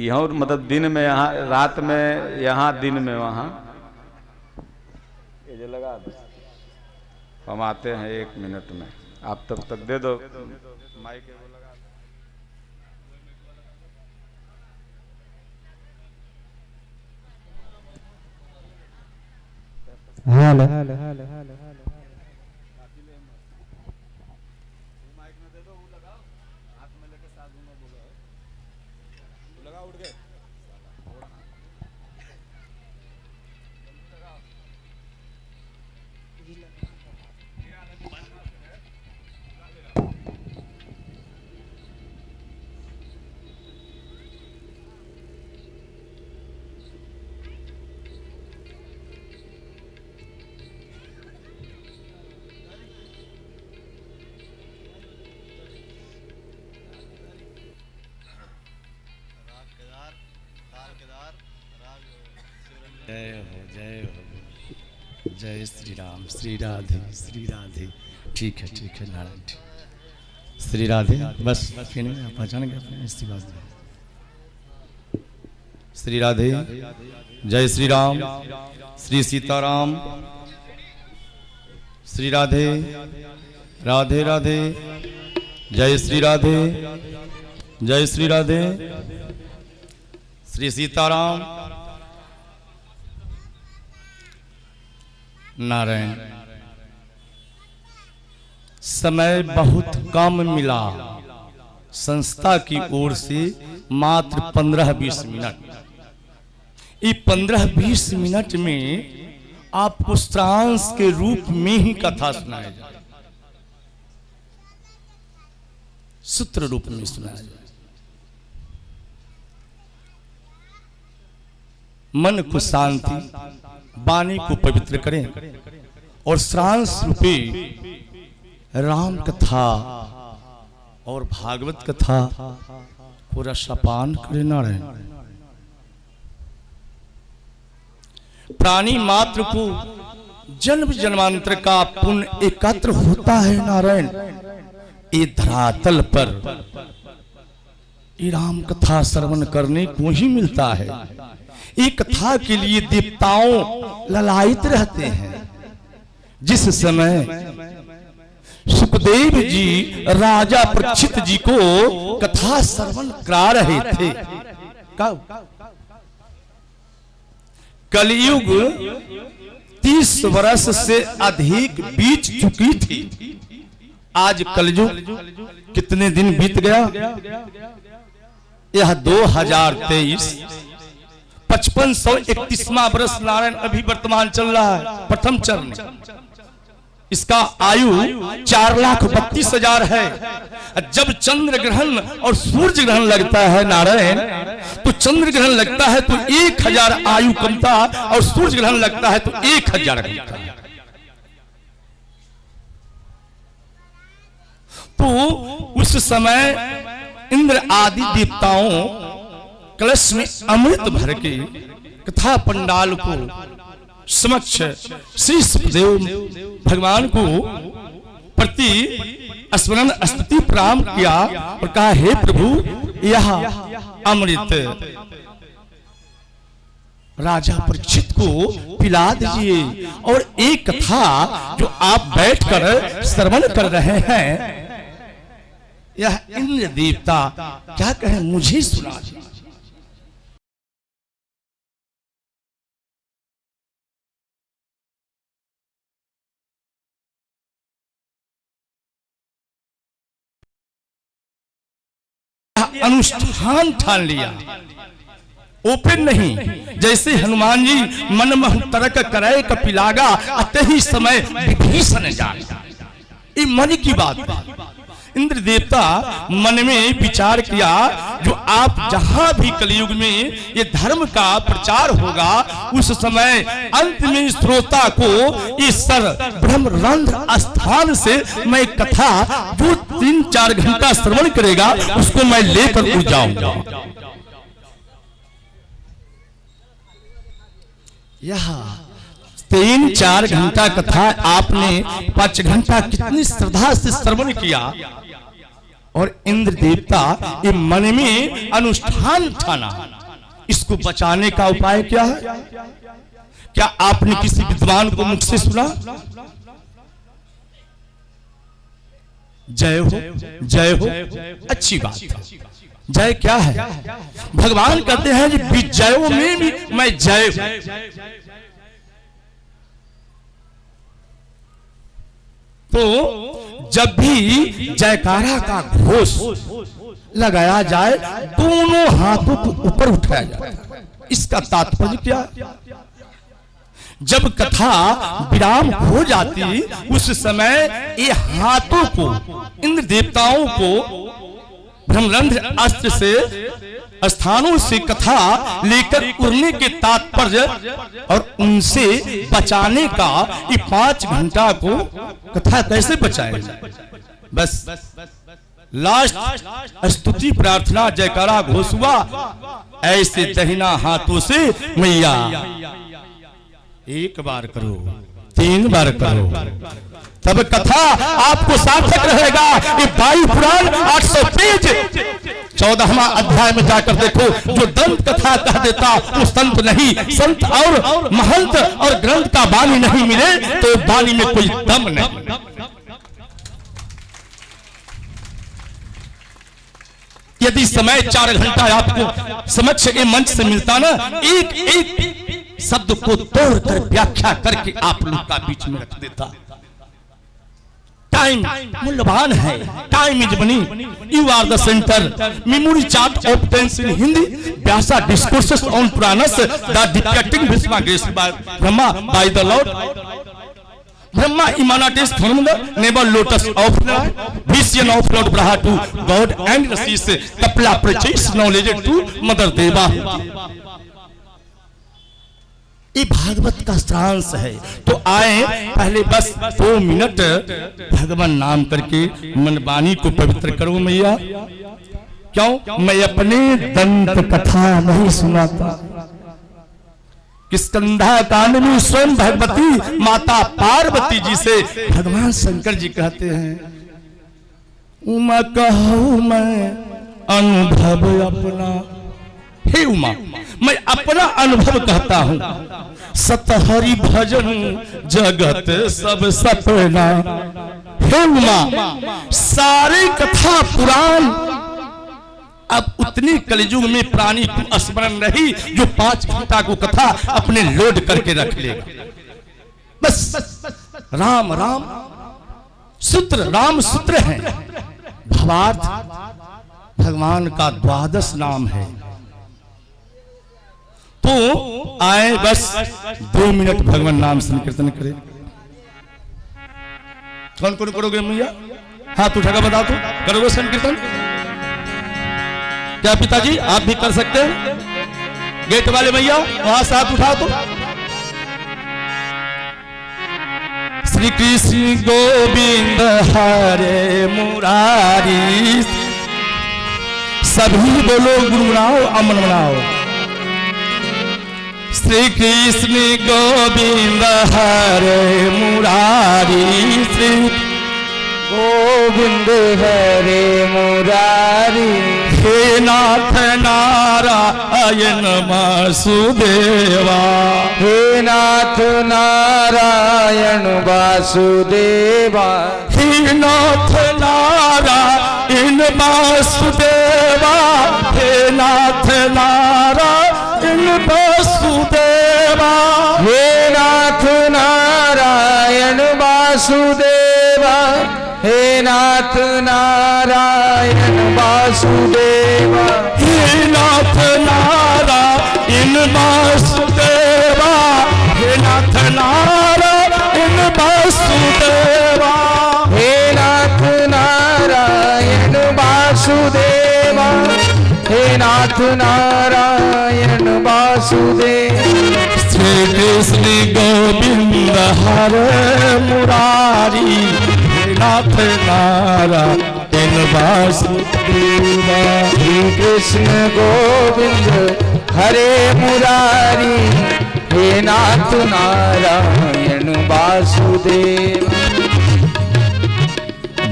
यहाँ मतलब दिन में यहाँ, रात में यहाँ, दिन में वहाँ। ये जो लगा दो, हम आते हैं 1 मिनट में, आप तब तक दे दो माइक को लगा दो। Hello hello hello hello hello mic में दे दो, वो लगाओ, हाथ में लेके साथ में बोलो, लगा उठ गए। जय हो जय हो, जय श्री राम, श्री राधे श्री राधे। ठीक है नारायण, श्री राधे। बस आप पहचान गए अपने इसी बात में। श्री राधे, जय श्री राम, श्री सीताराम, श्री राधे राधे राधे, जय श्री राधे, जय श्री राधे, श्री सीताराम, नारायण। समय बहुत कम मिला संस्था की ओर से, मात्र 15-20 मिनट। ये 15-20 मिनट में आपको श्रांस के रूप में ही कथा सुनाया जाए, सूत्र रूप में सुनाया जाए। मन को शांति, वाणी को पवित्र करें और श्रांस रूपे राम कथा और भागवत कथा पूरा सपान करें। नारायण, प्राणी मात्र को जन्म जन्मांतर का पुण्य एकत्र होता है। नारायण, ये धरातल पर ये राम कथा श्रवण करने को ही मिलता है। एक कथा के लिए देवताओं ललायित रहते हैं। जिस समय सुखदेव जी राजा परीक्षित जी को कथा श्रवण करा रहे थे, कब? कलयुग 30 वर्ष से अधिक बीत चुकी थी। आज कलयुग कितने दिन बीत गया? यह 2023 5531वां वर्ष नारायण अभी वर्तमान चल रहा है, प्रथम चरण। इसका आयु 4,32,000 है। जब चंद्र ग्रहण और सूर्य ग्रहण लगता है नारायण, तो चंद्र ग्रहण लगता है तो 1000 आयु कमता, और सूर्य ग्रहण लगता है तो 1000 कमता। तो उस समय इंद्र आदि देवताओं कलश में अमृत भर के कथा पंडाल को समक्ष श्री सुखदेव भगवान को प्रति स्मरण स्तुति प्रारंभ किया और कहा, हे प्रभु, यह अमृत राजा परीक्षित को पिला दीजिए। और एक कथा जो आप बैठकर श्रवण कर रहे हैं, यह इंद्र देवता क्या कहे, मुझे सुना दीजिए। अनुष्ठान ठान लिया, ओपन नहीं। जैसे हनुमान जी मन मह तरक करे कपिलागा, अतहि समय विभीषण जागा। ये मन की बात है। इंद्र देवता मन में विचार किया, जो आप जहां भी कलयुग में ये धर्म का प्रचार होगा, उस समय अंत में श्रोता को इस ब्रह्मरंध्र स्थान से मैं कथा जो 3-4 घंटा श्रवण करेगा, उसको मैं लेकर उड़ जाऊंगा। यह 3-4 घंटा कथा आपने 5 घंटा कितनी श्रद्धा से श्रवण किया। और इंद्र देवता ये मन में अनुष्ठान ठाना। इसको बचाने का उपाय क्या है? क्या आपने किसी विद्वान को मुख से सुना? जय हो, जय हो, अच्छी बात है। जय क्या है? भगवान कहते हैं कि विजयों में भी मैं जय हूं। तो जब भी जयकारा का घोष लगाया जाए, दोनों हाथों को ऊपर उठाया जाए। इसका तात्पर्य क्या? जब कथा विराम हो जाती, उस समय ये हाथों को, इंद्र देवताओं को ब्रह्मरंध्र अस्त्र से स्थानों से कथा लेकर उड़ने के तात्पर्य और उनसे बचाने का ये 5 घंटा को कथा कैसे बचाए? बस लास्ट स्तुति प्रार्थना जयकारा घोष हुआ, ऐसे दहिना हाथों से मैया 1 बार करो, 3 बार करो, तब कथा आपको सार्थक रहेगा। ये वायु पुराण 800 पेज 14वां अध्याय में जाकर देखो। जो दंत कथा कह देता वो संत नहीं, संत और महंत और ग्रंथ का वाणी नहीं मिले तो वाणी में कोई दम नहीं। यदि समय 4 घंटा आपको समक्ष ये मंच से मिलता ना, एक एक शब्द को तोड़कर व्याख्या करके आप लोग का बीच में रख देता। टाइम मूल्यवान है। Time is money. You are the centre. Memory chart of tense in Hindi. Vyasa discourses on Puranas the detecting Bhishma grace by Brahma by the lord Brahma emanates from the navel lotus of the vision of Lord Braha to God and Rishis Kapla preaches knowledge to Mother Deva। ये भागवत का सारांश है। तो आए पहले बस 2 minute भगवान नाम करके मन वाणी को पवित्र करो मैया। क्यों? मैं अपने दंत कथा नहीं सुनाता। किष्किंधा कांड में स्वयं भगवती माता पार्वती जी से भगवान शंकर जी कहते हैं, उमा कहूं मैं अनुभव अपना। हे उमा, मैं अपना अनुभव कहता हूं। सतहरि भजन जगत सब सपना। हे उमा, सारे कथा पुराण अब उतनी कलयुग में प्राणी को स्मरण रही जो 5 घंटा को कथा अपने लोड करके रख लेगा। बस राम राम सूत्र, राम सूत्र है। भावार्थ भगवान का 12 नाम है। तो आए बस 2 मिनट भगवान नाम संकीर्तन करें। कौन कौन करोगे मैया? हाथ उठाकर बता दो, करोगे संकीर्तन? क्या पिताजी आप भी कर सकते हैं? गेट वाले भैया वहां से हाथ उठा दो। श्री कृष्ण गोविंद हरे मुरारी। सभी बोलो गुनगुनाओ, अमन मनाओ। श्री कृष्ण गोविंद हरे मुरारी। श्री गोविंद हरे मुरारी। हे नाथ नारायण वासुदेवा। हे नाथ नारायण वासुदेवा। हे नाथ नारायण वासुदेवा। हे नाथ नारायण वासुदेवा। हे नाथ नारायण वासुदेवा। हे नाथ नारायण वासुदेवा। हे नाथ नारायण वासुदेवा। हे नाथ नारायण वासुदेवा। हे नाथ नारायण वासुदेवा। हे नाथ नारायण वासुदेवा। श्री कृष्ण गोविंद हरे मुरारी। हे नाथ नारायण वासुदेवा। श्री कृष्ण गोविंद हरे मुरारी। हे नाथ नारायण वासुदेवा।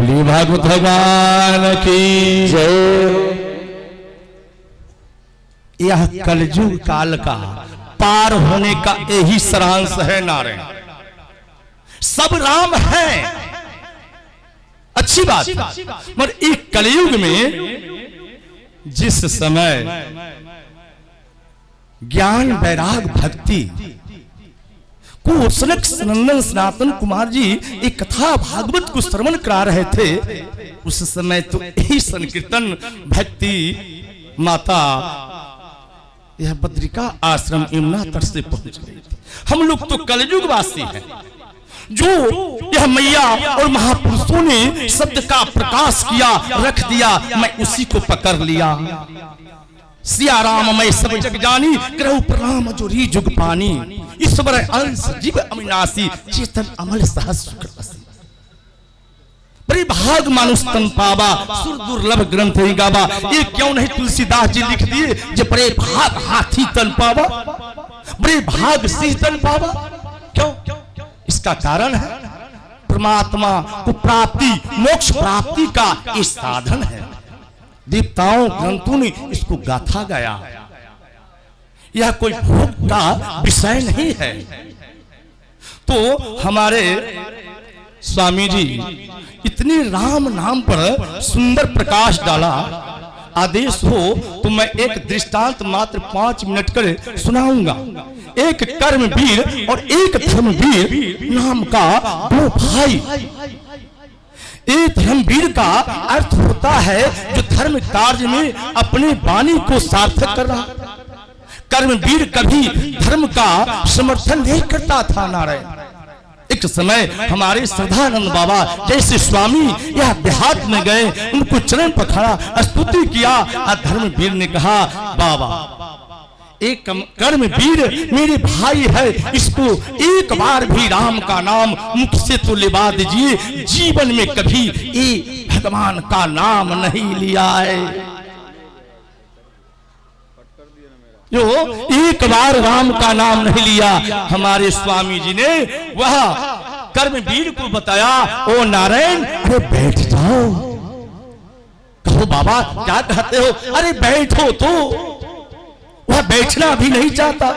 बोलिए भागवत भगवान की जय। यह कलयुग काल का पार होने का यही सारांश है नारायण। सब राम है, अच्छी बात, मगर एक कलयुग में जिस समय ज्ञान वैराग भक्ति को सनक सनंदन सनातन कुमार जी एक कथा भागवत को श्रवण करा रहे थे, उस समय तो यही संकीर्तन भक्ति माता यह बद्रिका आश्रम यमुना तट से पहुंच गई थी। हम लोग तो कलयुग वासी हैं, जो यह मैया और महापुरुषों ने शब्द का प्रकाश किया रख दिया, मैं उसी को पकड़ लिया। सिया राम मैं सब जग जानी, करहु प्रणाम जो री जुग पानी, ईश्वर अंश जीव अविनाशी, चेतन अमल सहज सुकृत। परिभाग मानुष तन पावा, सुर दुर्लभ ग्रंथ ही गावा। ये क्यों नहीं तुलसीदास जी लिख दिए, जे बड़े भाग हाथी तन पावा, बड़े भाग सिंह तन पावा। क्यों? इसका कारण है परमात्मा को प्राप्ति, मोक्ष प्राप्ति का ये साधन है। देवताओं ग्रंथों ने इसको गाथा गया, यह कोई भोग का विषय नहीं है। तो हमारे स्वामी जी इतने राम नाम पर सुंदर प्रकाश डाला। आदेश हो तो मैं एक दृष्टांत मात्र 5 मिनट कर सुनाऊंगा। एक कर्मवीर और एक धर्मवीर नाम का 2 भाई। एक धर्मवीर का अर्थ होता है जो धर्म कार्य में अपने वाणी को सार्थक कर रहा। कर्मवीर कभी धर्म का समर्थन नहीं करता था नारायण। एक समय हमारे श्रद्धानंद बाबा जैसे स्वामी यह देहात में गए, उनको चरण पखाड़ा, स्तुति किया। धर्मवीर ने कहा, बाबा एक कर्मवीर मेरे भाई है, इसको एक बार भी राम का नाम मुख से तो लिवा दीजिए। जीवन में कभी ये भगवान का नाम नहीं लिया है, जो एक बार राम का नाम नहीं लिया। हमारे स्वामी जी ने वह कर्मवीर को बताया, ओ नारायण अरे बैठ जाओ। कहो बाबा क्या कहते हो? अरे बैठो। तो वह बैठना भी नहीं चाहता।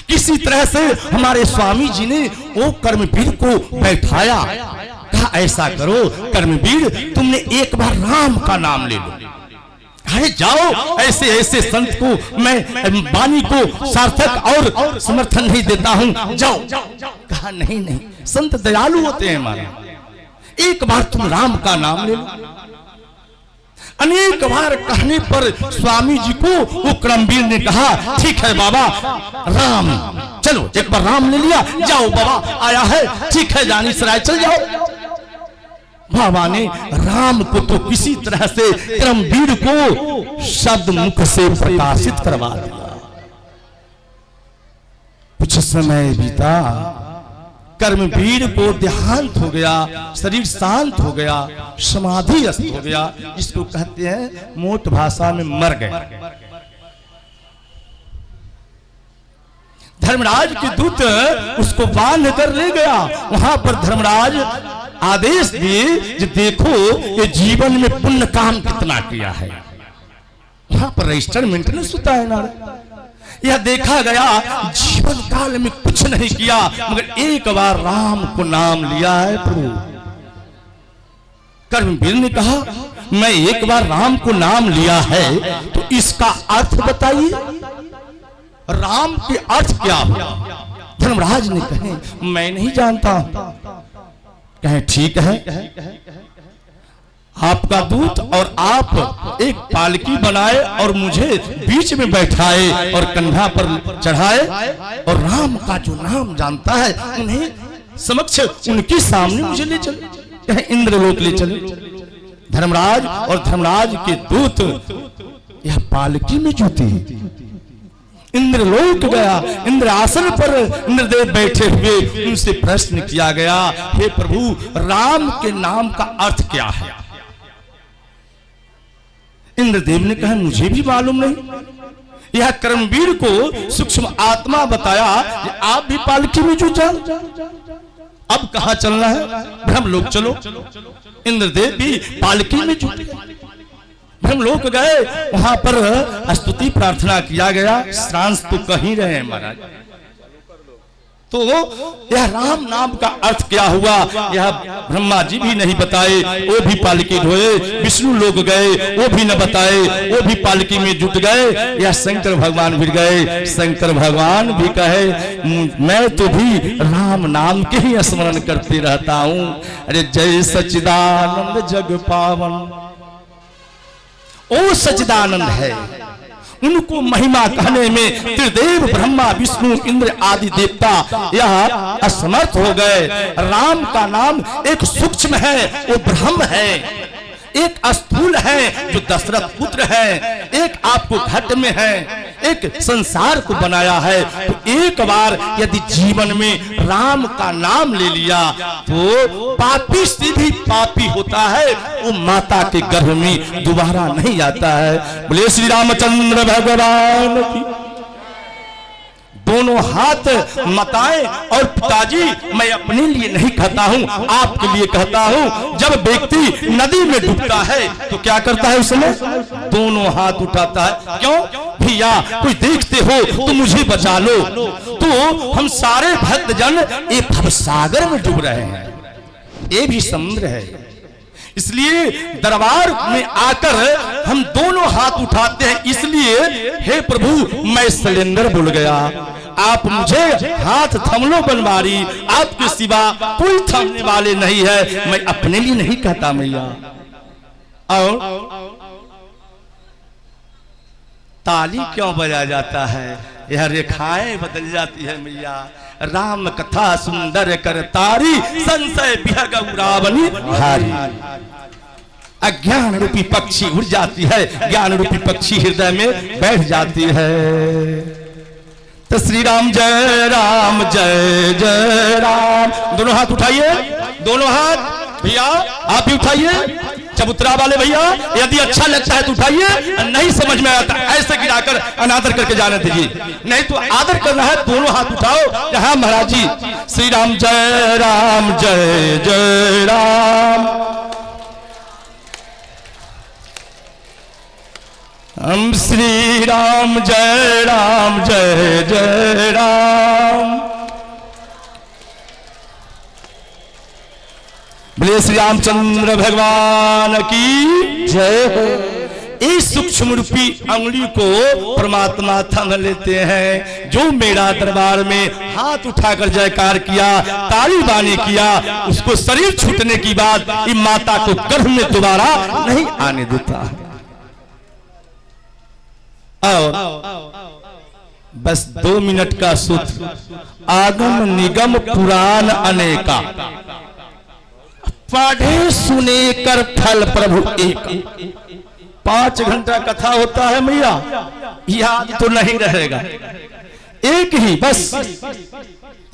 किसी तरह से हमारे स्वामी जी ने वो कर्मवीर को बैठाया। कहा ऐसा करो कर्मवीर, तुमने एक बार राम का नाम ले लो। अरे जाओ, ऐसे ऐसे संत को मैं वाणी को सार्थक और समर्थन नहीं देता हूं, जाओ। कहा नहीं नहीं, संत दयालु होते हैं हमारे, एक बार तुम राम का नाम ले लो। अनेक बार कहने पर स्वामी जी को वो कर्मवीर ने कहा, ठीक है बाबा राम, चलो एक बार राम ले लिया, जाओ बाबा आया है, ठीक है जानी सराय चल जाओ। बाबा ने राम को तो किसी तरह से कर्मवीर को शब्द मुख से प्रकाशित करवा दिया। कुछ समय बीता, कर्मवीर को देहांत हो गया, शरीर शांत हो गया, समाधिस्थ हो गया, जिसको कहते हैं मोट भाषा में मर गए। धर्मराज के दूत उसको बांध कर ले गया। वहां पर धर्मराज आदेश दिए कि देखो ये जीवन में पुण्य काम कितना किया है। वहां पर रजिस्टर मेंटेनेंस होता है ना, यह देखा गया जीवन काल में कुछ नहीं किया, मगर एक बार राम को नाम लिया है प्रभु। कर्मवीर ने कहा, मैं एक बार राम को नाम लिया है तो इसका अर्थ बताइए, राम के अर्थ क्या हुआ? धर्मराज ने कहे, मैं नहीं जानता। कहे ठीक है, आपका दूत और आप एक पालकी बनाए और मुझे बीच में बैठाए और कंधा पर चढ़ाए और राम का जो नाम जानता है उन्हें समक्ष उनके सामने मुझे ले चले, कहे इंद्रलोक ले चले। धर्मराज और धर्मराज के दूत यह पालकी में जुटे, इंद्रलोक गया। इंद्र आसन पर इंद्रदेव बैठे हुए, उनसे प्रश्न किया गया, हे प्रभु राम के नाम का अर्थ क्या है? इंद्रदेव ने कहा, मुझे भी मालूम नहीं। यह कर्मवीर को सूक्ष्म आत्मा बताया कि आप भी पालकी में जुट जाओ। अब कहां चलना है? ब्रह्मलोक चलो। इंद्रदेव भी पालकी में जुट गए। ब्रह्मलोक गए, वहां पर स्तुति प्रार्थना किया गया। श्रांस तो कहीं रहे महाराज। तो यह राम नाम का अर्थ क्या हुआ, यह ब्रह्मा जी भी नहीं बताए, वो भी पालकी ढोए। विष्णु लोग गए, वो भी न बताए, वो भी पालकी में जुट गए। यह शंकर भगवान भी गए। शंकर भगवान भी कहे मैं तो भी राम नाम के ही स्मरण करते रहता हूं। अरे जय सच्चिदानंद जग पावन, ओ सच्चिदानंद है। उनको महिमा कहने में त्रिदेव ब्रह्मा विष्णु इंद्र आदि देवता यह असमर्थ हो गए। राम का नाम एक सूक्ष्म है, वो ब्रह्म है। एक स्थूल है जो दशरथ पुत्र है, एक आपको घट में है, एक संसार को बनाया है। तो एक बार यदि जीवन में राम का नाम ले लिया तो पापी से भी पापी होता है, वो माता के गर्भ में दोबारा नहीं आता है। बोले श्री रामचंद्र भगवान की। दोनों हाथ माताएं और पिताजी, मैं अपने लिए नहीं कहता हूं, आपके लिए कहता हूं। जब व्यक्ति नदी में डूबता है तो क्या करता है, उसमें दोनों हाथ उठाता है। क्यों भैया, कोई देखते हो तो मुझे बचा लो। तो हम सारे भक्तजन एक भवसागर में डूब रहे हैं, ये भी समुद्र है। इसलिए दरबार में आकर हम दोनों हाथ उठाते हैं। इसलिए हे प्रभु, मैं सिलेंडर भूल गया, आप मुझे हाथ थम लो बनवारी, आपके सिवा कोई थमने वाले नहीं है। मैं अपने लिए नहीं कहता मैया। और ताली क्यों बजाया जाता है, यह रेखाएं बदल जाती है मैया। राम कथा सुंदर कर तारी, संशय बिहग रावणी हारी। अज्ञान रूपी पक्षी उड़ जाती है, ज्ञान रूपी पक्षी हृदय में बैठ जाती है। तो श्री राम जय राम जय जय राम। दोनों हाथ उठाइए, दोनों हाथ भैया आप भी उठाइए। चबूतरा वाले भैया यदि अच्छा लगता है तो उठाइए, नहीं समझ में आता ऐसे गिराकर अनादर करके जाने दीजिए। नहीं तो आदर करना है, दोनों हाथ उठाओ। यहाँ महाराज जी श्री राम जय राम जय जय राम। हम श्री राम जय राम जय जय राम। बोले श्री रामचंद्र भगवान की जय हो। इस सूक्ष्म रूपी अंगुली को परमात्मा थम लेते हैं। जो मेरा दरबार में हाथ उठाकर जयकार किया, ताली बानी किया, उसको शरीर छूटने की बाद माता को गर्भ में दोबारा नहीं आने देता। और बस 2 मिनट का सूत्र, आगम निगम पुराण अनेका, पढ़े सुने कर फल प्रभु एक। 5 घंटा कथा होता है मैया, याद तो नहीं रहेगा। एक ही बस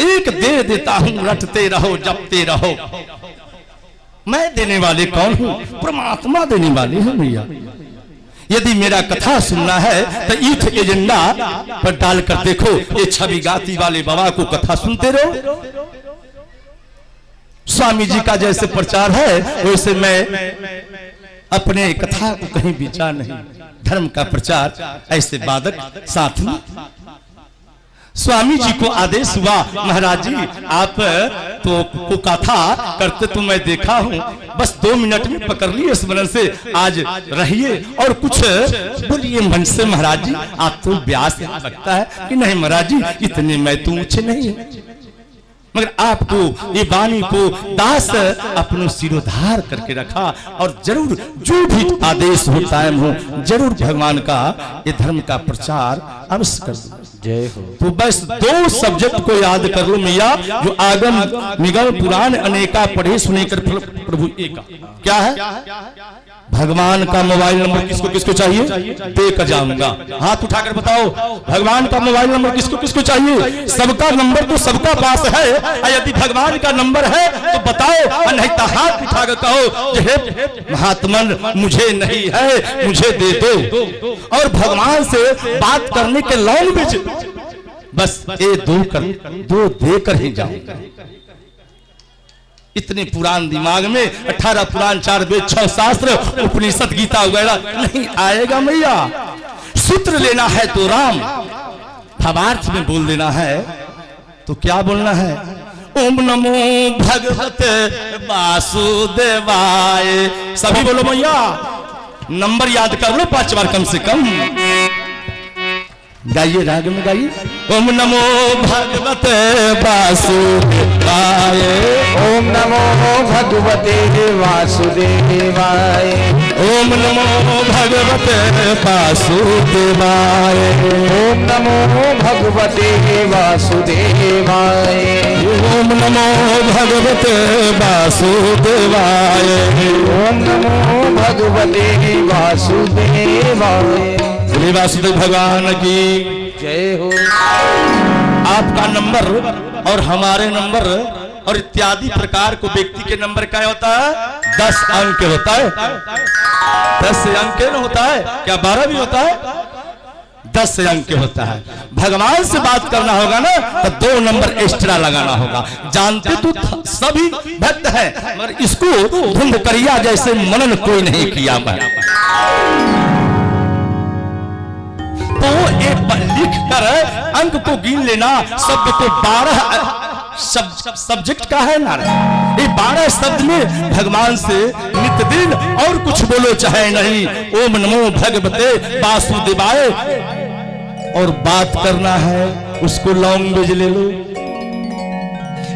एक दे देता हूं, रटते रहो जपते रहो। मैं देने वाले कौन हूं, परमात्मा देने वाले हैं मैया। यदि मेरा कथा सुनना है तो यूथ एजेंडा पर डालकर देखो, ये छवि गाती वाले बाबा को कथा सुनते रहो। स्वामी जी का जैसे प्रचार है वैसे मैं अपने कथा को कहीं बेचा नहीं। धर्म का प्रचार ऐसे बाधक साथ में। स्वामी जी को आदेश हुआ, महाराज जी आप तो को कथा करते तो मैं देखा हूं, बस 2 मिनट में पकड़ लिए स्मरण से, आज रहिए और कुछ बोलिए मन से। महाराज जी आप तो व्यास लगता है कि नहीं महाराज जी, इतने मैं तो ऊंचे नहीं है, मगर आपको ये वाणी को दास अपनो सिरोधार करके रखा। और जरूर जो भी आदेश हो टाइम हो, जरूर भगवान का ये धर्म का प्रचार अवश्य कर दो। जय हो। तो बस 2 सब्जेक्ट को याद कर लो मैया, जो आगम निगम पुराण अनेका, पढ़े सुने कर प्रभु एका। क्या है? भगवान का मोबाइल नंबर किसको किसको चाहिए, देकर जाऊंगा। हाथ उठाकर बताओ, भगवान का मोबाइल नंबर किसको किसको चाहिए। सबका नंबर तो सबका पास है, यदि भगवान का नंबर है तो बताओ, नहीं तो हाथ उठाकर कहो हे महात्मन मुझे नहीं है, मुझे दे दो। और भगवान से बात करने के लैंग्वेज बस ये 2 देकर ही जाऊंगा। इतने पुराण दिमाग में 18 पुराण 4 वेद 6 शास्त्र उपनिषद गीता वगैरह नहीं आएगा मैया। सूत्र लेना है तो राम, भावार्थ में बोल देना है तो क्या बोलना है? ओम नमो भगवते वासुदेवाय। सभी बोलो मैया, नंबर याद कर लो 5 बार कम से कम। गाइए, राग में गाइए। ओम नमो भगवते वासुदेवाय। ओम नमो भगवते वासुदेवाय। ओम नमो भगवते वासुदेवाय। ओम नमो भगवते वासुदेवाय। ओम नमो भगवते वासुदेवाय। ओम नमो भगवते वासुदेवाय। श्री वासुदेव भगवान की जय हो। आपका नंबर और हमारे नंबर और इत्यादि प्रकार को व्यक्ति के नंबर क्या होता है? 10 अंक होता है। 10 अंक न होता है क्या? 12 भी होता है? 10 अंक होता है। भगवान से बात करना होगा ना तो 2 नंबर एक्स्ट्रा लगाना होगा। जानते तो सभी भक्त है, मगर इसको धुंधकरिया जैसे मनन कोई नहीं किया। मैं तो एक लिख कर अंक को गिन लेना। शब्द को 12 सब्जेक्ट का है ना, ये 12 शब्द में भगवान से नित्य दिन और कुछ बोलो चाहे नहीं। ओम नमो भगवते वासुदेवाय। और बात करना है उसको लैंग्वेज ले लो।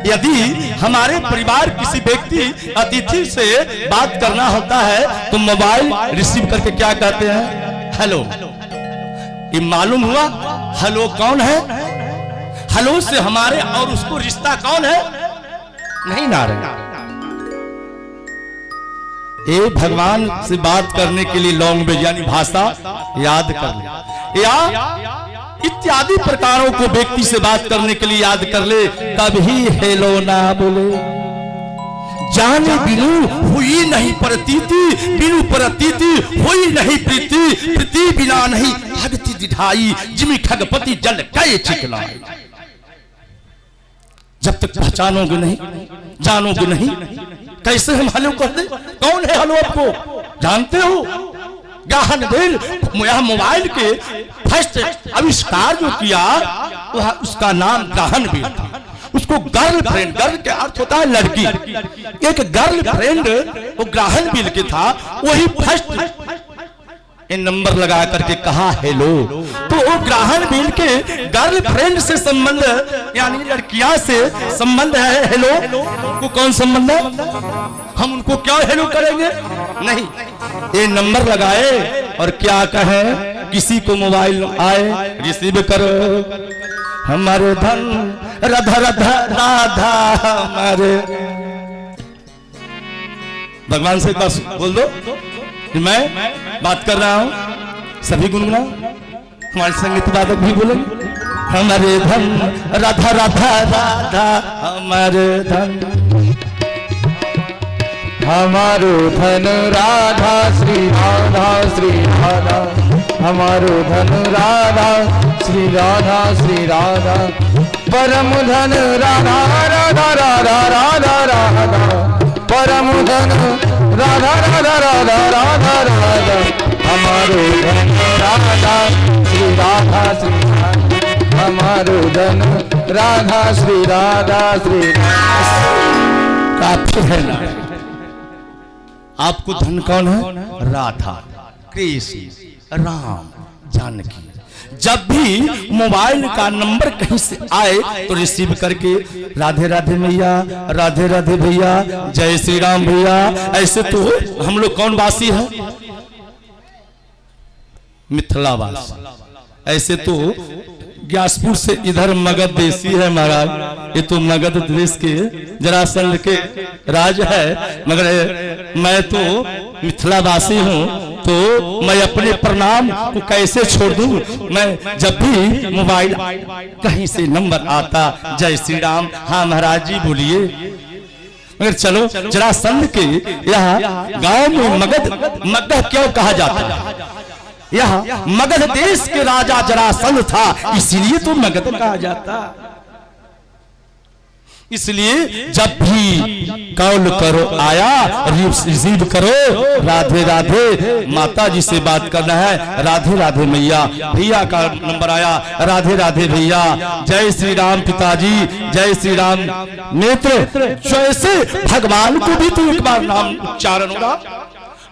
यदि हमारे परिवार किसी व्यक्ति अतिथि से बात करना होता है तो मोबाइल रिसीव करके क्या कहते हैं? हेलो। ये मालूम हुआ हेलो कौन है? हेलो से हमारे और उसको रिश्ता कौन है? नहीं ना रहे। ये भगवान से बात करने के लिए लैंग्वेज यानी भाषा याद कर ले, या इत्यादि प्रकारों को व्यक्ति से बात करने के लिए याद कर ले, तभी हेलो ना बोले। जाने बिनु हुई नहीं प्रतीति, बिनु प्रतीति हुई नहीं प्रीति, प्रीति बिना नहीं भक्ति दिधाई, जिमि खगपति जल कई चिकनाई। जब तक पहचानोगे नहीं, जानोगे नहीं, कैसे हम हेलो कर दे? कौन है हेलो? आपको जानते हो? गाहन दिल मोबाइल के फर्स्ट आविष्कार जो किया उसका नाम गाहन बिल था। उसको गर्लफ्रेंड, गर्ल के अर्थ होता है लड़की, एक गर्लफ्रेंड वो ग्राहन बिल के था। वही फर्स्ट इन नंबर लगा करके कहा हेलो। तो वो ग्राहन बिल के गर्लफ्रेंड से संबंध यानी लड़कियां से संबंध है हेलो। को कौन संबंध है? हम उनको क्या हेलो करेंगे? नहीं, ये नंबर लगाए और क्या कहे? किसी को मोबाइल आए रिसीव करो। हमारे धन राधा राधा राधा हमारे। भगवान से बस बोल दो कि मैं बात कर रहा हूं। सभी गुनगुना, हमारे संगीत वादक भी बोलेंगे। हमारे धन राधा राधा राधा हमारे धन। हमारो धन राधा श्री राधा श्री राधा। हमारो धन राधा श्री राधा श्री राधा। परम धन राधा राधा राधा राधा राधा। परम धन राधा राधा राधा राधा राधा। हमारो धन राधा श्री राधा श्री राधा। हमारो धन राधा श्री राधा श्री राधा। काफी है ना? आपको धन कौन है? राधा, कृष्ण, राम, जानकी। जब भी मोबाइल का नंबर कहीं से आए तो रिसीव करके राधे राधे मैया, राधे राधे भैया, जय श्री राम भैया। ऐसे तो हम लोग कौन वासी है? मिथिला वासी। ऐसे तो ग्यासपुर से इधर मगध देशी है महाराज। ये तो मगध देश के जरासंध के राज है, मगर मैं तो मिथिला वासी हूँ। तो मैं अपने प्रणाम को कैसे छोड़ दूं? मैं जब भी मोबाइल कहीं से नंबर आता, जय श्री राम, हाँ महाराज जी बोलिए। मगर चलो जरासंध के यहाँ गांव में मगध क्यों कहा जाता है? यह मगध देश के राजा जरासंध था, इसीलिए तो मगध कहा जाता। इसलिए जब भी कॉल करो आया रिसीव करो, राधे राधे माता जी से बात करना है, राधे राधे मैया, भैया का नंबर आया, राधे राधे भैया, जय श्री राम पिताजी, जय श्री राम नेत्र। जैसे भगवान को भी तो एक बार नाम उच्चारण होगा।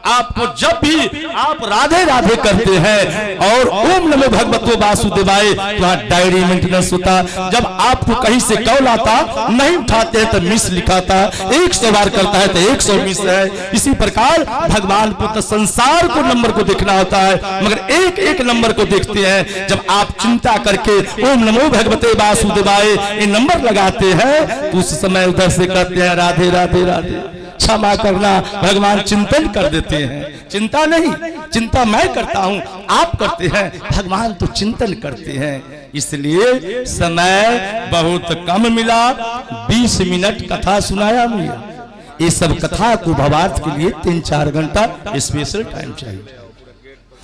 आपको जब भी आप राधे राधे करते हैं और ओम नमो भगवतो वासुदेवाय, वहां डायरी मेंटेनेंस होता। जब आपको कहीं से कॉल आता नहीं उठाते हैं तो मिस लिखाता, 100 बार करता है तो 100 मिस है। इसी प्रकार भगवान को तो संसार को नंबर को देखना होता है, मगर एक एक नंबर को देखते हैं। जब आप चिंता करके ओम नमो भगवते वासुदेवाय ये नंबर लगाते हैं तो उस समय उधर से कहते हैं राधे राधे राधे, क्षमा करना, भगवान चिंतन कर देते हैं। चिंता नहीं, चिंता मैं करता हूं, आप करते हैं, भगवान तो चिंतन करते हैं। इसलिए समय बहुत कम मिला, 20 मिनट कथा सुनाया भैया। ये सब कथा को भावार्थ के लिए 3-4 घंटा स्पेशल टाइम चाहिए।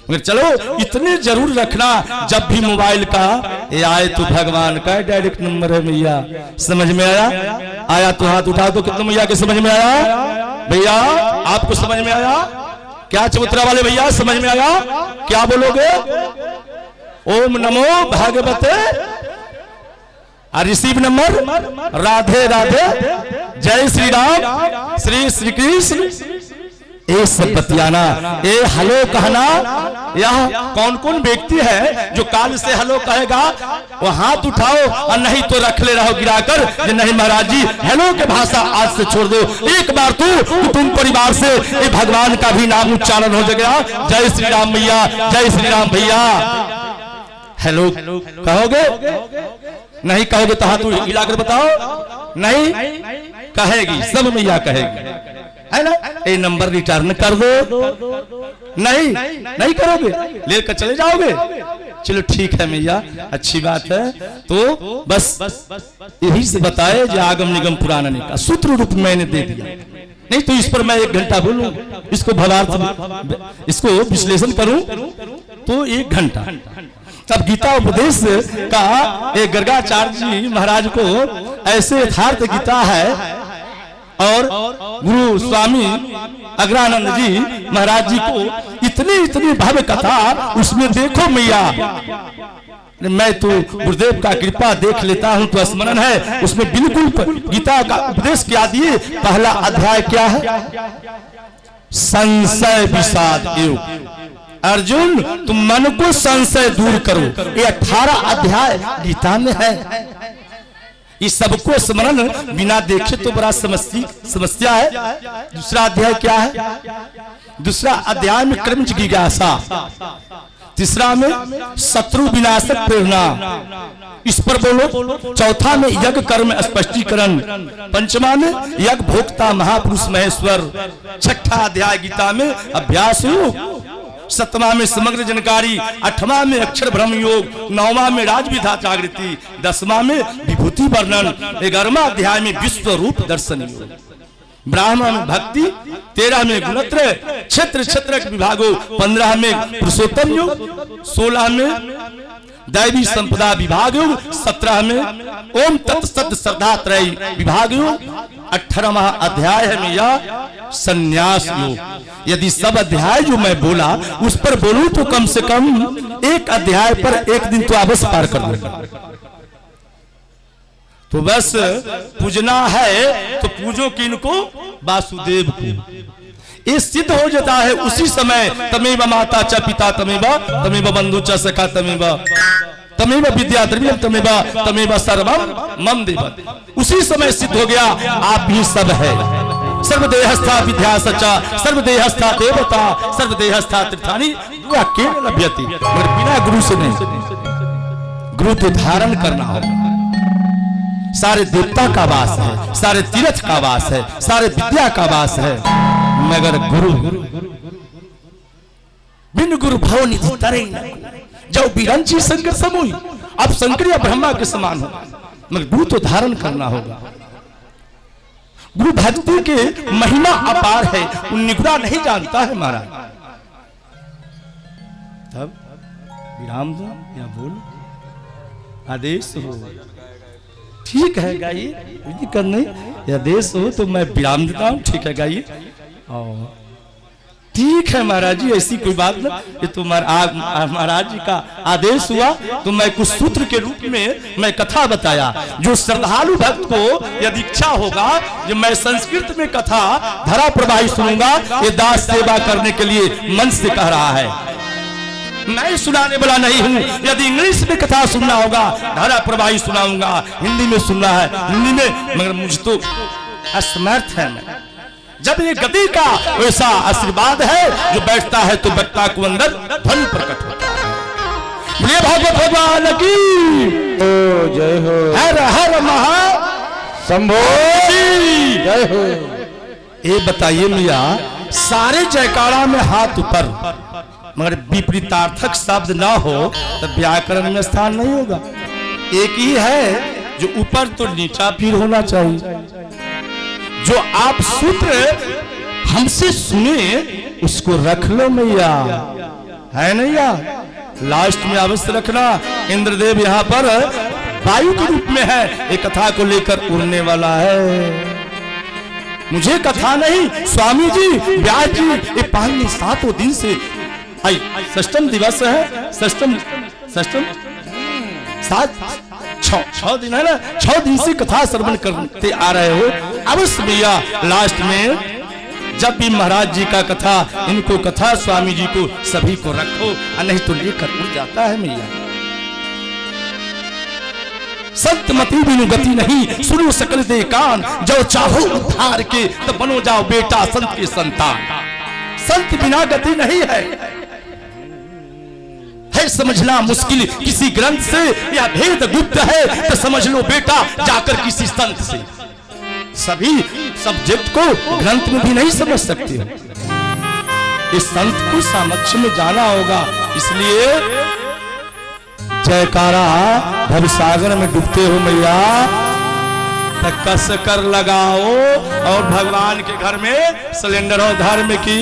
मगर चलो इतने जरूर रखना, जब भी मोबाइल का ये आए तो भगवान का डायरेक्ट नंबर है भैया। समझ में आया? आया तो हाथ उठा दो। कितने भैया के समझ में आया? भैया आपको समझ में आया क्या? चबूतरा वाले भैया समझ में आया? क्या बोलोगे? ओम नमो भागवते और रिसीव नंबर राधे राधे, जय श्री राम, श्री कृष्ण, ये सब बतियाना, ये हेलो कहना। यह कौन कौन व्यक्ति है जो काल से हेलो कहेगा वो हाथ उठाओ, और नहीं तो रख ले रहो गिराकर। ये नहीं महाराज जी, हेलो के भाषा आज से छोड़ दो। एक बार तो तुम परिवार से ये भगवान का भी नाम उच्चारण हो जाएगा। जय श्री राम भैया, जय श्री राम भैया। हेलो कहोगे? नहीं कहोगे तो हाथ हिलाकर बताओ। नहीं कहेगी, सब मैया कहेगी, है ना? ये नंबर रिटर्न कर दो। नहीं करोगे, लेकर चले जाओगे। चलो ठीक है मैया, अच्छी बात है। तो बस यही से बताए जो आगम निगम पुराण का सूत्र रूप मैंने दे दिया। नहीं तो इस पर मैं 1 घंटा बोलूं, इसको भावार्थ, इसको विश्लेषण करूं तो 1 घंटा। तब गीता उपदेश का एक गर्गाचार्य जी महाराज को ऐसे यथार्थ गीता है, और गुरु स्वामी अग्रानंद जी महाराज जी को इतनी भव्य कथा, उसमें देखो मैया, मैं तो गुरुदेव का कृपा देख लेता हूं तो स्मरण है, उसमें बिल्कुल गीता का उपदेश क्या दिए। पहला अध्याय क्या है? संशय विषाद योग। अर्जुन तुम मन को संशय दूर करो, ये 18 अध्याय गीता में है। इस सबको स्मरण बिना देखे तो बड़ा समस्या है। दूसरा अध्याय क्या है? दूसरा अध्याय में कर्म जिज्ञासा, तीसरा में शत्रु विनाशक प्रेरणा, इस पर बोलो। चौथा में यज्ञ कर्म स्पष्टीकरण, पंचमा में यज्ञ भोक्ता महापुरुष महेश्वर, छठा अध्याय गीता में अभ्यास योग, 7वां में समग्र जानकारी, 8वां में अक्षर ब्रह्म योग, 9वां में राजविधा जागृति, 10वां में विभूति वर्णन, 11वां अध्याय में विश्व रूप दर्शन योग, 12वां में भक्ति, 13 में गुणत्रय क्षेत्र विभागो, 15 में पुरुषोत्तम योग, 16 में दैवी संपदा विभाग योग, 17 में ओम तत्सत श्रद्धा त्रय विभाग योग, 18वां अध्याय है मैया संन्यास योग। यदि सब अध्याय जो मैं बोला उस पर बोलूं तो कम से कम एक अध्याय पर 1 दिन तो अवश्य पार कर दूंगा। तो बस पूजना है तो पूजो किनको? वासुदेव को। ये सिद्ध हो जाता है उसी समय। तमेव माता च पिता तमेव बंधु च सखा तमेव विद्या द्रव्यम तमेव सर्वम मम देव। उसी समय सिद्ध हो गया आप भी सब है। सर्वदेहस्था विद्या सचा, सर्वदेहस्था देवता, सर्वदेहस्था तीर्थानि केवल लभ्यते। मगर बिना गुरु से नहीं, गुरु तो धारण करना होगा। सारे देवता का वास है, सारे तीर्थ का वास है, सारे विद्या का वास है, मगर गुरु बिन गुरु भव निधि तरे न। जो बिरंची शंकर समूह, अब शंकर या ब्रह्मा के समान हो, मगर गुरु तो धारण करना होगा। गुरु भक्ति के महिमा अपार है, वो निगुरा नहीं जानता है महाराज। तब विराम दो या बोल, आदेश हो। ठीक है गाइए, कोई दिक्कत नहीं। यह आदेश हो तो मैं विराम देता हूँ। ठीक है गाइए। और ठीक है महाराज जी, ऐसी कोई बात ना। ये तो महाराज जी का आदेश हुआ तो मैं कुछ सूत्र के रूप में मैं कथा बताया। जो श्रद्धालु भक्त को यदि इच्छा होगा जो मैं संस्कृत में कथा धरा प्रवाही सुनूंगा, ये दास सेवा करने के लिए मन से कह रहा है। मैं सुनाने वाला नहीं हूँ। यदि इंग्लिश में कथा सुनना होगा धारा प्रवाही सुनाऊंगा, हिंदी में सुनना है हिंदी में, मगर मुझ तो असमर्थ है। मैं जब ये गति का वैसा आशीर्वाद है जो बैठता है तो वक्ता को अंदर ध्वनि प्रकट होता है। बोलिए भागवत भगवान की जय हो। हर हर महा शंभो जय हो। ये बताइए मिया, सारे जयकारा में हाथ ऊपर, मगर विपरीतार्थक शब्द ना हो तो व्याकरण में स्थान नहीं होगा। एक ही है जो ऊपर तो नीचा फिर होना चाहिए। जो आप सूत्र हमसे सुने उसको रख लो मैया, है नहीं यार। लास्ट में अवश्य रखना। इंद्रदेव यहाँ पर वायु के रूप में है, एक कथा को लेकर उड़ने वाला है। मुझे कथा नहीं, स्वामी जी व्यास जी ये 5-7 दिन से आई षष्ठम दिवस है। षष्ठम 6 दिन है ना, 6 दिन से कथा श्रवण करते आ रहे हो। अवश्य भैया लास्ट में जब भी महाराज जी का कथा, इनको कथा स्वामी जी को सभी को रखो, नहीं तो लेकर उड़ जाता है मैया। संत मति बिनु गति नहीं, सुनो सकल दे कान, जो चाहो उद्धार के तो बनो जाओ बेटा संत के संतान। संत बिना गति नहीं है समझना मुश्किल किसी ग्रंथ से, या भेद गुप्त है तो समझ लो बेटा जाकर किसी संत से। सभी सब्जेक्ट को ग्रंथ में भी नहीं समझ सकते हो, इस संत को समक्ष में जाना होगा। इसलिए जयकारा भवसागर में डूबते हो मैया, कस कर लगाओ और भगवान के घर में सिलेंडर हो। धर्म की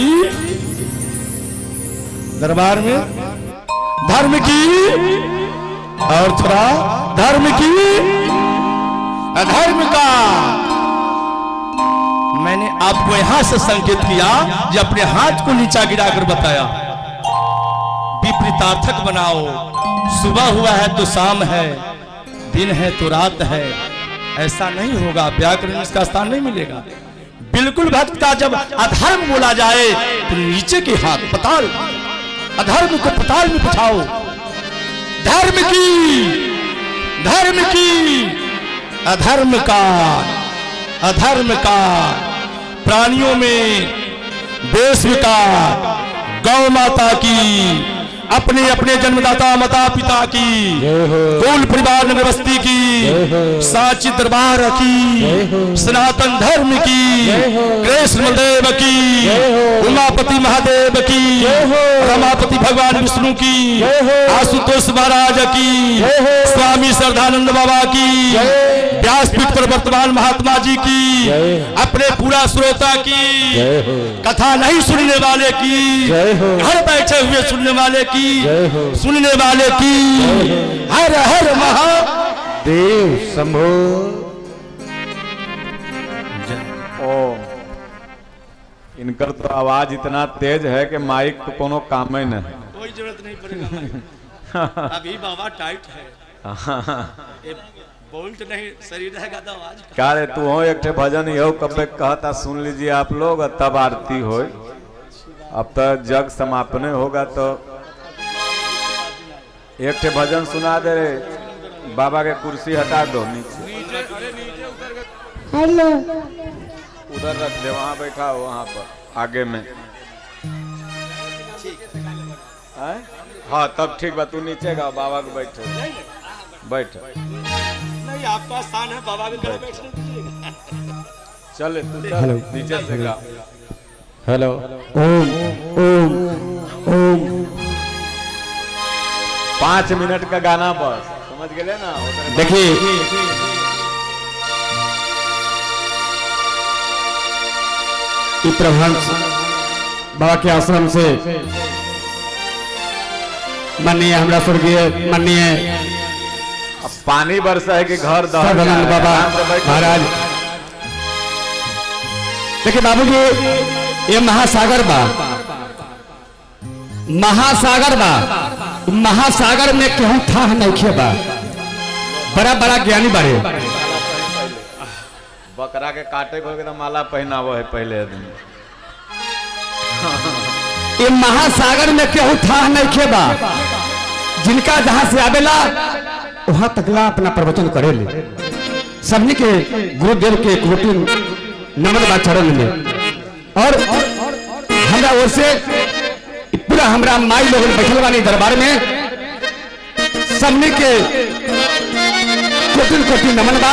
दरबार में धर्म की, और थोड़ा धर्म की अधर्म का। मैंने आपको यहां से संकेत किया जो अपने हाथ को नीचा गिराकर बताया। विपरीतार्थक बनाओ। सुबह हुआ है तो शाम है, दिन है तो रात है, ऐसा नहीं होगा। व्याकरण में इसका स्थान नहीं मिलेगा। बिल्कुल भक्त का जब अधर्म बोला जाए तो नीचे के हाथ पताल, अधर्म को पताल में बिठाओ। धर्म की अधर्म का प्राणियों में देश विकार, गौ माता की, अपने अपने जन्मदाता माता पिता की, कुल परिवार नगरबस्ती की, सांची दरबार की, सनातन धर्म की, कृष्ण बलदेव की, उमापति महादेव की, रमापति भगवान विष्णु की, आशुतोष महाराज की, स्वामी श्रद्धानंद बाबा की, व्यासपीठ पर वर्तमान महात्मा जी की, अपने पूरा श्रोता की, कथा नहीं सुनने वाले की, घर बैठे हुए सुनने वाले की, सुनने वाले की, हर हर महादेव शंभो। ओम। इनकर तो आवाज इतना तेज है कि माइक को कोनो काम ही नहीं, कोई जरूरत नहीं पड़ेगा। अभी बाबा टाइट है, बोल्ट नहीं शरीर रहेगा तो आवाज क्या रे तू हो। एक भजन यो कबे कहता सुन लीजिए आप लोग, तब आरती हो। अब तो जग समापने होगा तो एक भजन सुना दे रे। बाबा के कुर्सी हटा दो नीचे, हेलो उधर रख दे, वहां बैठा हो, वहां पर आगे में। हाँ तब ठीक बा, तू नीचे गा, बाबा को बैठे बैठ। नहीं आपका स्थान है, बाबा के घर बैठने दीजिएगा। चल तू चल नीचे से गा। हेलो ओम ओम ओम। 5 मिनट का गाना बस, समझ गए ना। देखिए प्रभंस बाबा के आश्रम से माननीय हमरा स्वर्गीय माननीय पानी बरसा है कि घर दह सदानंद बाबा महाराज देखिए बाबूजी, ये महासागर बा, महासागर बा, महासागर में केहू था नहीं बा, बड़ा बड़ा ज्ञानी बारे। बकरा के काटे को एकदम माला पहनावो है पहले आदमी। ये महासागर में केहू था नहीं बा, जिनका जहां से आवेला वहां तकला अपना प्रवचन करे ले। सबनी के गुरुदेव के कोटि नमन बा चरण में। और हमरा ओर से पूरा हमरा माई लोग बैठल बानी दरबार में, सबनी के कोटि कोटि नमन बा।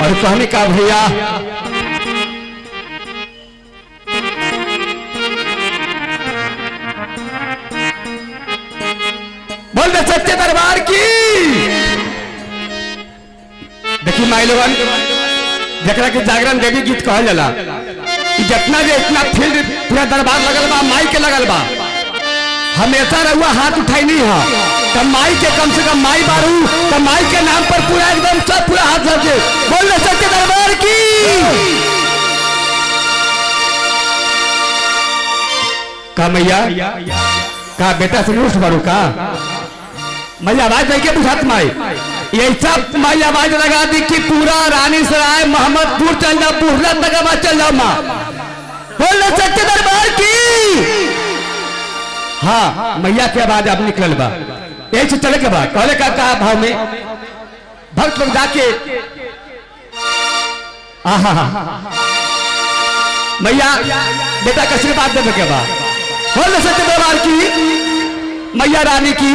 और कहने का भैया बोल दे सच्चे दरबार की। देखिए माई लोगन, जकरा के जागरण देवी गीत कहल जाला, जितना जे इतना फील्ड पूरा दरबार लगल बा, माई के लगल बा, हमेशा रहुआ हाथ उठाई नहीं है तब माई के कम से कम माई बारू तब माई के नाम पर पूरा एकदम सब पूरा हाथ लगे। बोल दे सच्चे दरबार की। का मैया का बेटा से नूस बारू का मैया आवाज नहीं के बुझात माई, ये सब माई आवाज लगा दी कि पूरा रानी सराय मोहम्मदपुर चल जाओ, पूरा तक चल जाओ माँ। बोल सच्चे दरबार की। हाँ मैया की आवाज अब निकल बा, यही से चले के बाद कहले का कहा भाव में भक्त लोग जाके मैया बेटा का आशीर्वाद देने के बाद बोल सच्चे दरबार की मैया रानी की।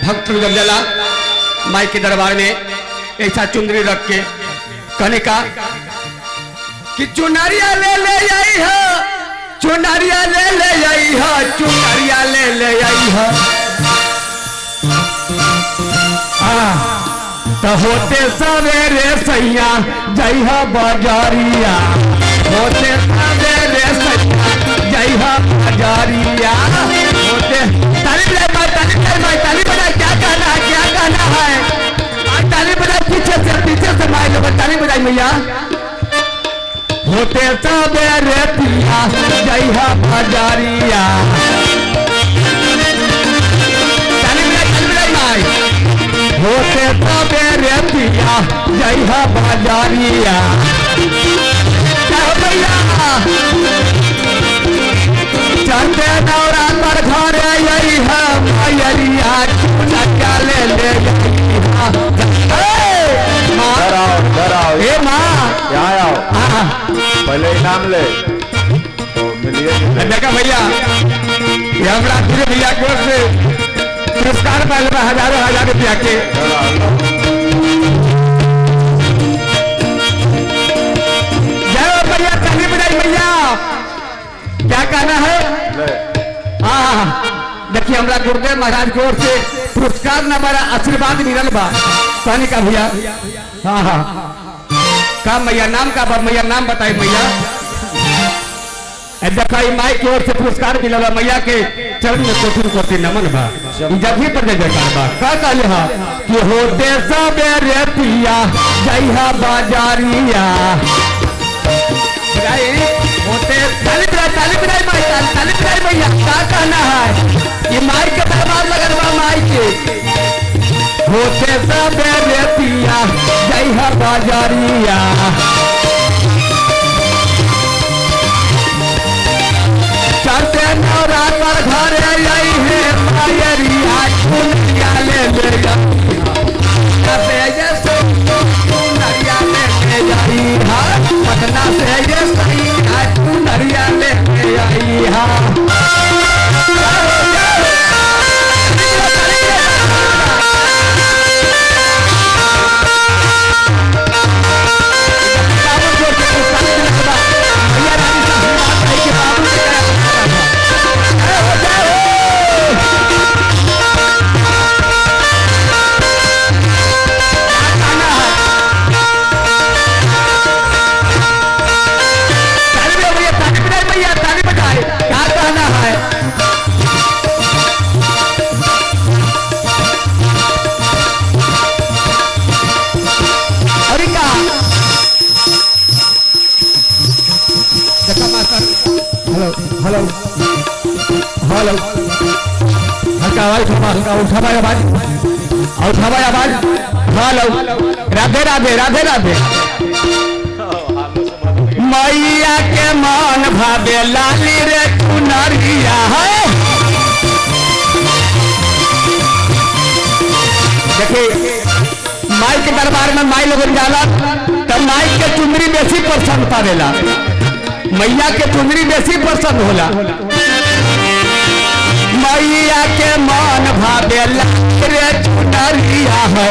भक्त जब जला माई के दरबार में ऐसा चुंदरी रख के कहने का कि चुनरिया ले ले आई है, चुनरिया ले ले आई है, चुनरिया ले ले आई है। तो होते सवेरे सैया जइहा बाजारिया, होते सवेरे सैया जइहा बाजारिया। होते ताली बजा, क्या कहना है, क्या कहना है? ताली बजा पीछे से माई लोग ताली बजाई मैया। होते सवेरे पिया जइहा बाजारिया, ताली बजाई माई। होते सवेरे पिया जइहा बाजारिया भैया। चलते नवरात्र घरे यही है मैरिया, चुनरिया ले ले यहाँ आओ, पहले इनाम ले तो मिलिए। देखा भैया ये हमारा पूरे भैया की ओर से पुरस्कार पाए हजारों हजार रुपया के। जय भैया, ताली बजाई भैया। क्या कहना है? देखिए हमारा गुरुदेव महाराज की ओर से पुरस्कार न हमारा आशीर्वाद मिलल बा। कहने का भैया हाँ का मैया नाम का मैया नाम बताए मैया। देखा माई की ओर से पुरस्कार मिला मैया के चरण में कोटि कोटि नमन बा। जब ही पर जयकार बा का कहले हा कि होते सवेरे पिया जइहा बाजारिया। होते ताली बजाई माई, ताली बजाई भैया। का कहना है ये माई के दरबार लगल बा माई के। होते सवेरे पिया जइहा बाजारिया, चलते नवरात्र घरे आई है मैरिया, चुनरिया ले ले चुनरिया ले ले आई हा, पटना से ये सैया चुनरिया ले ले आई हा। हल्का आवाज उठा आवाज हेलो राधे राधे राधे राधे मैया के मान भावे लाली रे चुनरिया है। देखिए माई के दरबार में माई लोग जाला तब माई के चुनरी बेसी पसंद पावेला, मैया के चुनरी बेसी पसंद होला। मैया के मान भावे लाली रे चुनरिया है।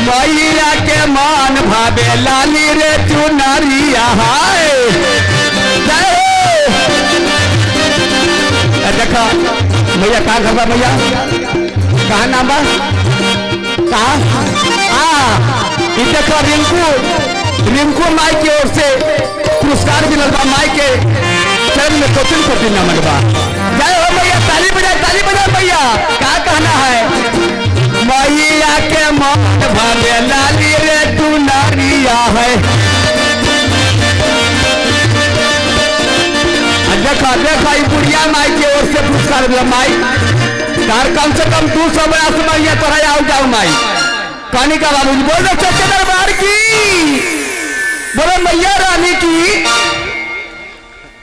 मैया के मान भावे लाली रे चुनरिया है। देखा भैया कहाँ घर बा, भैया कहाँ नाम बा, कहाँ देखो रिंकू माई की ओर से पुरस्कार मिलल बा। माई के चरण में कोटिन नमन बा। जय हो भैया, ताली बजा भैया। क्या कहना है, मैया के मान भावे लाली रे चुनरिया है। देखा बुढ़िया माई की ओर से पुरस्कार मिला। माई तार कम से कम 200 बड़ा समझिए तो आओ जाओ माई कहानी का बाबू बोलो सच्चे दरबार की, बोलो मैया रानी की।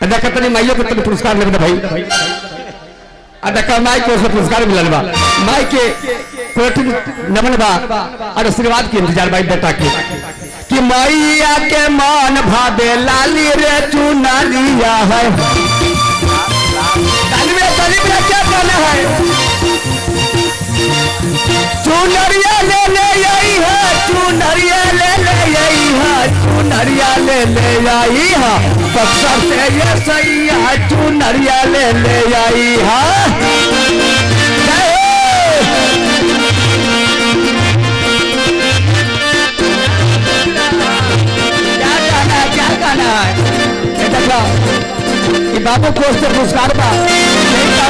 देखा तनी मैया को तनी पुरस्कार मिल भाई। देखा माई की ओर से पुरस्कार मिलल बा। माई के कोटि नमन बा और आशीर्वाद के इंतजार भाई बेटा के कि मैया के मान भावे लाली रे चुनरिया है। ताली में क्या कहना है, चुनरिया ले आई है, चुनरिया ले आई है, चुनरिया ले आई है। बक्सर से ये सही है, चुनरिया ले आई है। क्या कहना है, बाबू को उससे पुरस्कार बा।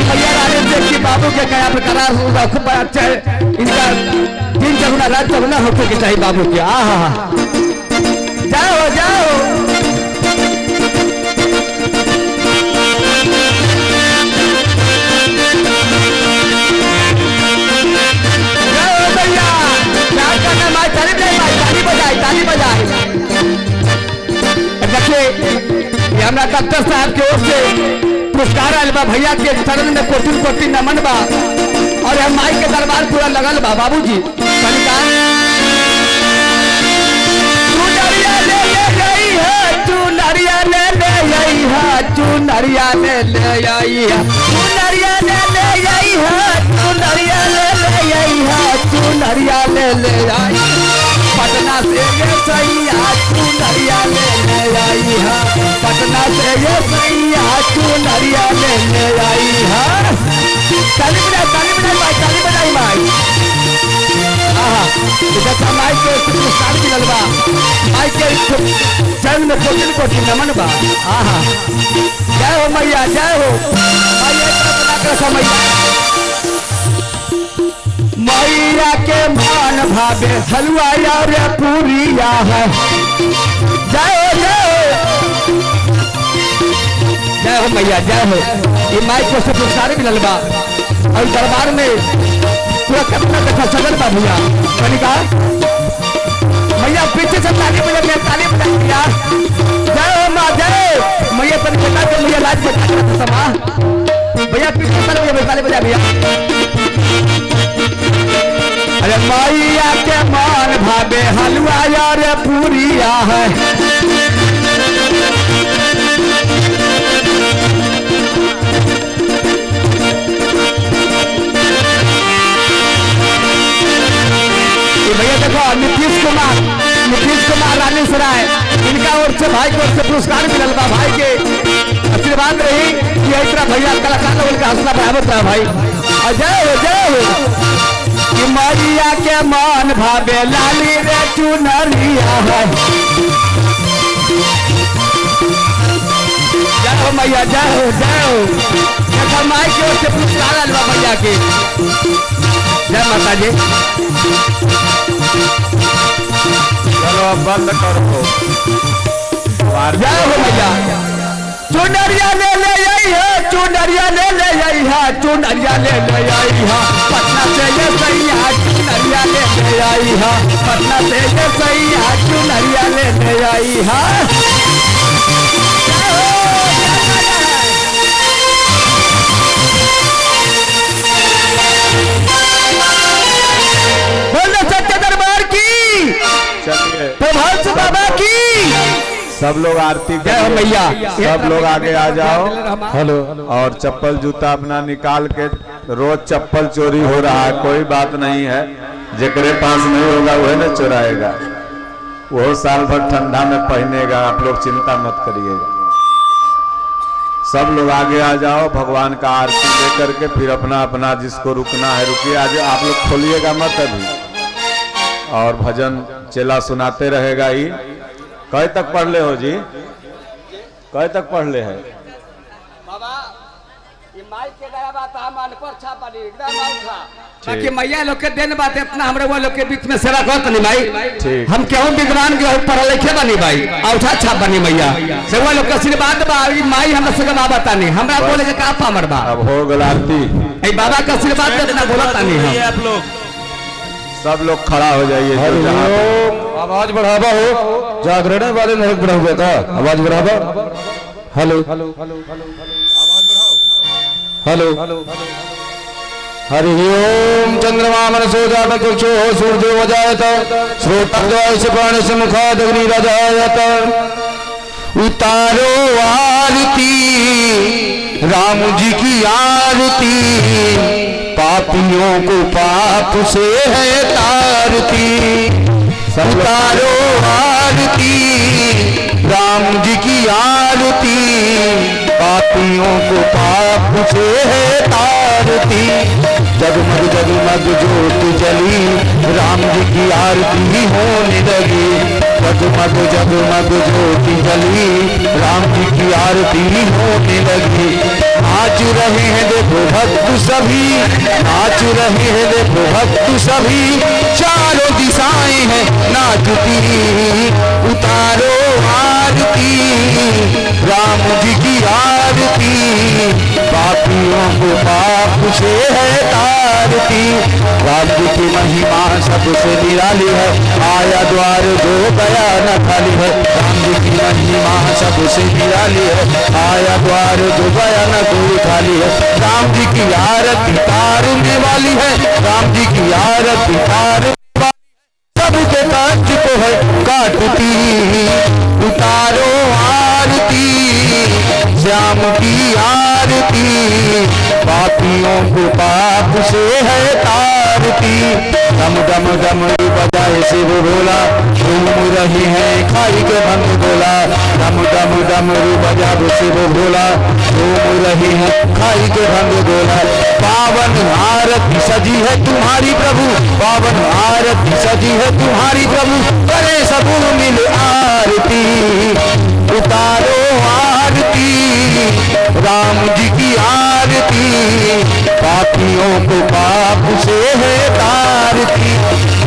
मैया रानी से कि बाबू के क्या प्रकार खूब अच्छा है, इनका दिन चगुना रात चगुना होके के चाहिए बाबू के। जाओ भैया। क्या करना माई, ताली बजाए। देखिए हमरा डॉक्टर साहब की ओर से पुरस्कार आयल बा। भैया के चरण में कोटि नमन बा और हम माई के दरबार पूरा लगल बा। बाबूजी चुनरिया ले आई है, चुनरिया ले आई है, चुनरिया ले आई है, चुनरिया ले आई है, चुनरिया ले आई है, चुनरिया ले आई। पटना से ये सैया चुनरिया ले आई है, पटना से ये सैया चुनरिया ले आई है। ताली बजाई माई। देखा माई के पुरस्कार मिलल बा। माई के चरण में कोटि नमन बा। जय हो मैया, जय हो मैया के मान भावे हलवा यार पूरिया है। जय हो मैया, जय हो। ये माई को से पुरस्कार मिलल बा और दरबार में पूरा कितना देखा सजल बा भैया। कनिका मैया पीछे से ताली बजा भैया। जय हो माँ, जय मैया। तन बेटा के मैया लाज के समा भैया पीछे से ताली बजा भैया। अरे मैया के मान भावे हलवा यार पूरिया है। भैया देखो नीतीश कुमार रानी सराय, इनका ओर से भाई की ओर से पुरस्कार मिलल बा। भाई के आशीर्वाद रही कि इतना भैया कलाकार लोग का हौसला बढ़ावत रहा भाई। जय हो कि मैया के मान भावे लाली रे चुनरिया है। जय हो मैया, जय हो। देखा माई की ओर से पुरस्कार आयल बा भैया के। जय माता जी। चलो अब बंद करो। जय हो भैया। चुनरिया ले आई है, चुनरिया ले आई हा पटना से ये सैया चुनरिया ले आई हा पटना से ये सैया चुनरिया ले आई हा बोलो सच्चे दरबार की, चलिए प्रभात बाबा की। सब लोग आरती जय हो मैया। सब लोग आगे आ जाओ। हेलो और चप्पल जूता अपना निकाल के, रोज चप्पल चोरी हो रहा है, कोई बात नहीं है, जेकरे पास नहीं होगा वह न चुराएगा, वो साल भर ठंडा में पहनेगा, आप लोग चिंता मत करिएगा। सब लोग आगे आ जाओ, भगवान का आरती लेकर के फिर अपना अपना जिसको रुकना है रुकिए। आज आप लोग खोलिएगा मत अभी, और भजन चेला सुनाते रहेगा ही। कई तक पढ़ ले हो जी, कई तक पढ़ ले है बाबा ये माइक के गया बात हम अनपढ़ छापा नहीं एकदम उठा बाकी मैया लोग के देन बात इतना हमरे वो लोग के बीच में सेवा करत नहीं भाई। ठीक। हम केहू विद्वान के पढ़े लिखे बनी भाई, औठा छाप बनी मैया से वो लोग के आशीर्वाद बा। ई माई हमरा से बाबा तानी हमरा बोले के का पामर बा। अब हो गल आरती, ए बाबा का आशीर्वाद देना बोला तानी हम। आप लोग सब लोग खड़ा हो जाइए। जो जहाँ पे- हरिओम। आवाज बढ़ावा हो, जागरण वाले नरक बढ़ाओगे का आवाज बढ़ावा। Hello hello Hariom. चंद्रमा मनसो जात चक्षु सूर्यो वजायत श्रोत्रद्वय से प्राण से मुखाद अग्नि रजायत। उतारो आरती राम जी की आरती, पापियों को पाप से है तारती। उतारो आरती राम जी की आरती, पापियों को पाप से है तारती। जगमग जगमग ज्योत जली राम जी की आरती होने लगी। जगमग जगमग ज्योति जली राम जी की आरती होने लगी। नाच रहे हैं देखो भक्त सभी, नाच रहे हैं देखो भक्त सभी, चारों दिशाएं हैं नाचती। उतारो आरती राम जी की आरती, पापियों को पाप से है तारती। राम जी की महिमा सबसे निराली है, आया द्वार जो गया न खाली है। राम जी की महिमा सबसे निराली है, आया द्वार जो गया न कोई खाली है। राम जी की आरती तारने वाली है, राम जी की आरती तारने वाली है, सबके कांच को है काटती। उतारो आरती श्याम की आरती, पापियों को पाप से है तारती। डम डम डमरू बजाए शिव भोला, झूम रही है खाई के भंग गोला। डम डम डमरू बजाए शिव भोला, झूम रही है खाई के भंग गोला। पावन आरती सजी है तुम्हारी प्रभु, पावन आरती सजी है तुम्हारी प्रभु, करे सब मिल आरती। उतारो आरती राम जी की आरती, पापियों को पाप से है तारती।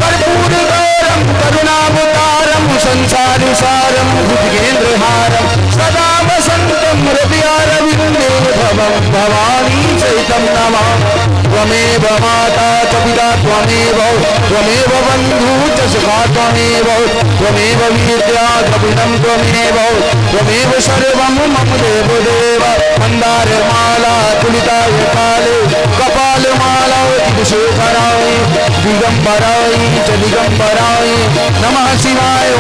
कर्पूर गौरम करुणावतारम संसार सारम भुजगेंद्र हारम, सदा वसंतम हृदयारविंदे भवं भवानी चैतम नमामि। त्वमेव माता च पिता त्वमेव, त्वमेव बन्धु च सखा त्वमेव, त्वमेव विद्या द्रविणं त्वमेव, त्वमेव सर्वं मम देवदेव। मंदारमाला तुलिताय काले, कपालमाला दिशेखराय, दिगंबराय च दिगंबराय, नमः शिवाय